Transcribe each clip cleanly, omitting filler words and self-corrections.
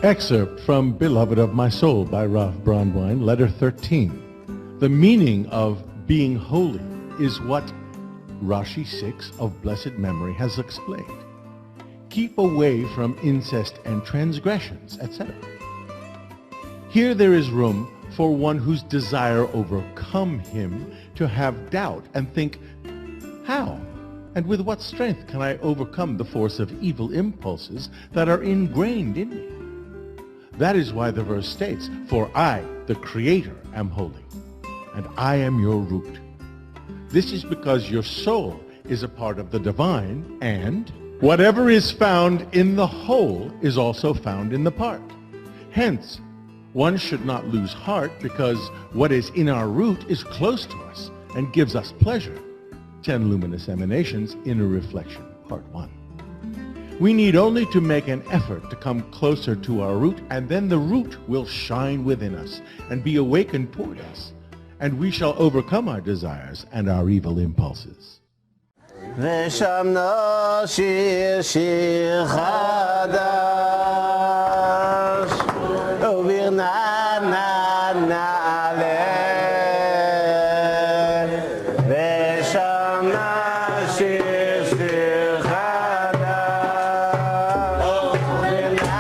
Excerpt from Beloved of My Soul by R.Brandwein, Letter 13. The meaning of being holy is what Rashi 6 of blessed memory has explained. Keep away from incest and transgressions, etc. Here there is room for one whose desire overcome him to have doubt and think, how and with what strength can I overcome the force of evil impulses that are ingrained in me? That is why the verse states, for I, the Creator, am holy, and I am your root. This is because your soul is a part of the divine, and whatever is found in the whole is also found in the part. Hence, one should not lose heart because what is in our root is close to us and gives us pleasure. 10 Luminous Emanations, Inner Reflection, Part 1. We need only to make an effort to come closer to our root, and then the root will shine within us and be awakened toward us, and we shall overcome our desires and our evil impulses. ושמנו שיר שיר חדש ובירנה נעלה ושמנו שיר שיר חדש ובירנה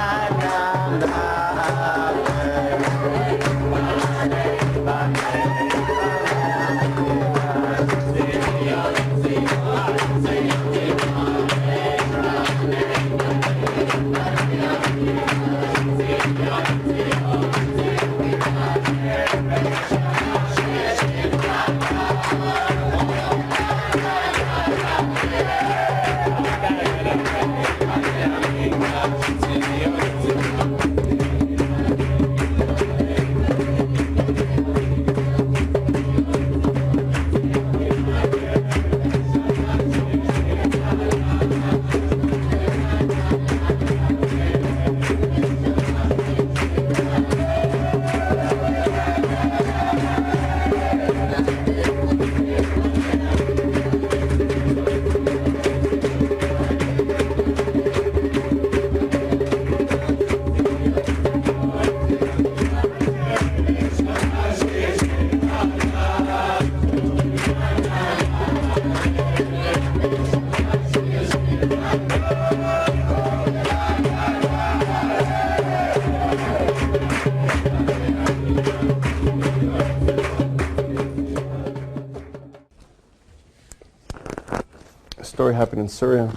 Story happened in Syria.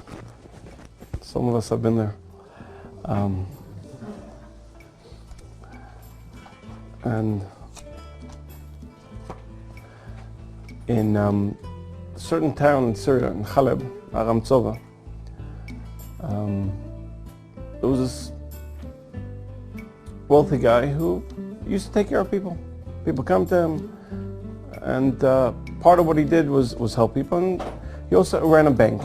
Some of us have been there. And in a certain town in Syria, in Haleb, Aram Tzova, there was this wealthy guy who used to take care of people. People come to him, and part of what he did was help people. And he also ran a bank,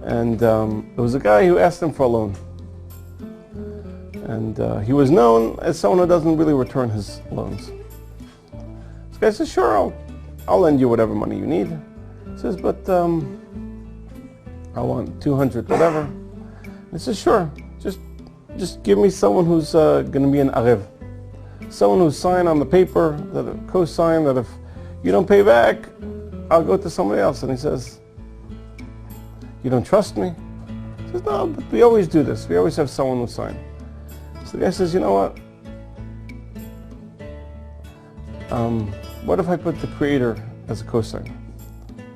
and there was a guy who asked him for a loan, and he was known as someone who doesn't really return his loans. This guy says, sure, I'll lend you whatever money you need. He says, but I want 200 whatever. He says, sure, just give me someone who's going to be an Arev, someone who's signed on the paper, that co-sign that if you don't pay back, I'll go to somebody else. And he says, you don't trust me? He says, no, but we always do this. We always have someone who sign. So the guy says, you know what if I put the Creator as a co-signer?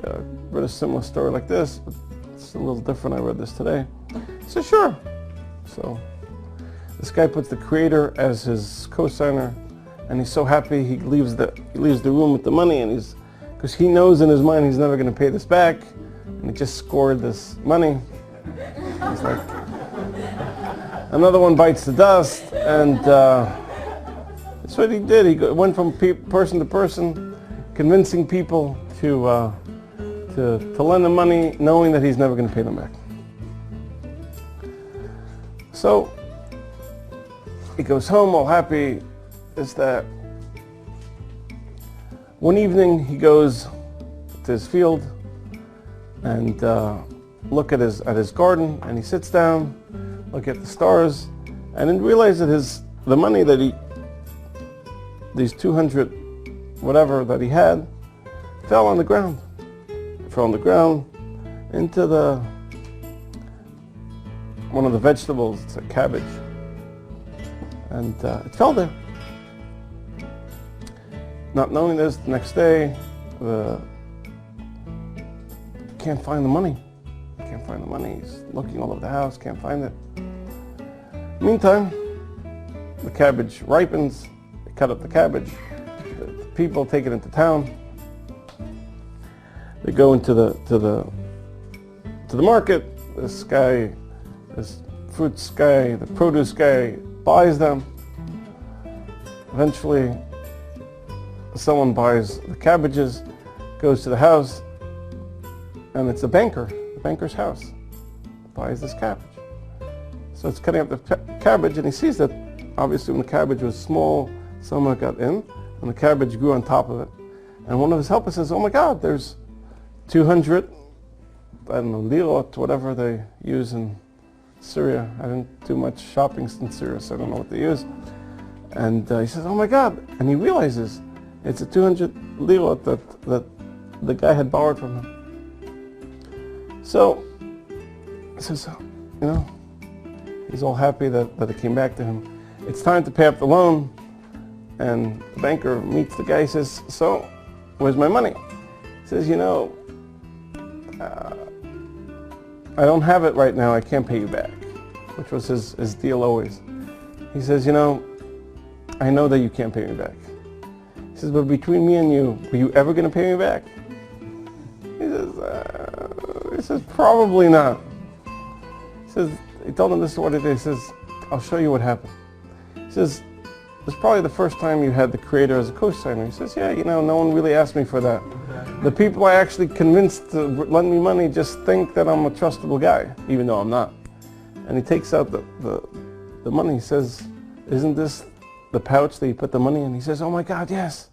I read a similar story like this, but it's a little different. I read this today. He says, sure. So this guy puts the Creator as his co-signer, and he's so happy he leaves the room with the money, and because he knows in his mind he's never going to pay this back, and he just scored this money. He's like, another one bites the dust, and that's what he did. He went from person to person, convincing people to lend him money, knowing that he's never going to pay them back. So he goes home all happy. Is that one evening he goes to his field and look at his garden, and he sits down, look at the stars, and then realized that the money that these 200 whatever that he had, fell on the ground. It fell on the ground into one of the vegetables. It's a cabbage, and it fell there. Not knowing this, the next day, can't find the money. Can't find the money. He's looking all over the house, can't find it. Meantime, the cabbage ripens. They cut up the cabbage. The people take it into town. They go into the market. This guy, this fruits guy, the produce guy, buys them. Eventually, someone buys the cabbages, goes to the house, and it's the banker's house, buys this cabbage. So it's cutting up the cabbage, and he sees that obviously when the cabbage was small, someone got in, and the cabbage grew on top of it. And one of his helpers says, "Oh my God, there's 200, I don't know, lirot, whatever they use in Syria. I didn't do much shopping in Syria, so I don't know what they use." And he says, "Oh my God," and he realizes it's a 200 lirot that the guy had borrowed from him. So he says, he's all happy that it came back to him. It's time to pay up the loan, and the banker meets the guy. He says, "So, where's my money?" He says, "I don't have it right now. I can't pay you back," which was his deal always. He says, "I know that you can't pay me back." He says, "But between me and you, were you ever going to pay me back?" He says, "Probably not." He told him this is what it is. He says, "I'll show you what happened." He says, "It's probably the first time you had the creator as a co-signer." He says, "Yeah, no one really asked me for that. The people I actually convinced to lend me money just think that I'm a trustable guy, even though I'm not." And he takes out the money. He says, "Isn't this the pouch that you put the money in?" He says, "Oh my God, yes."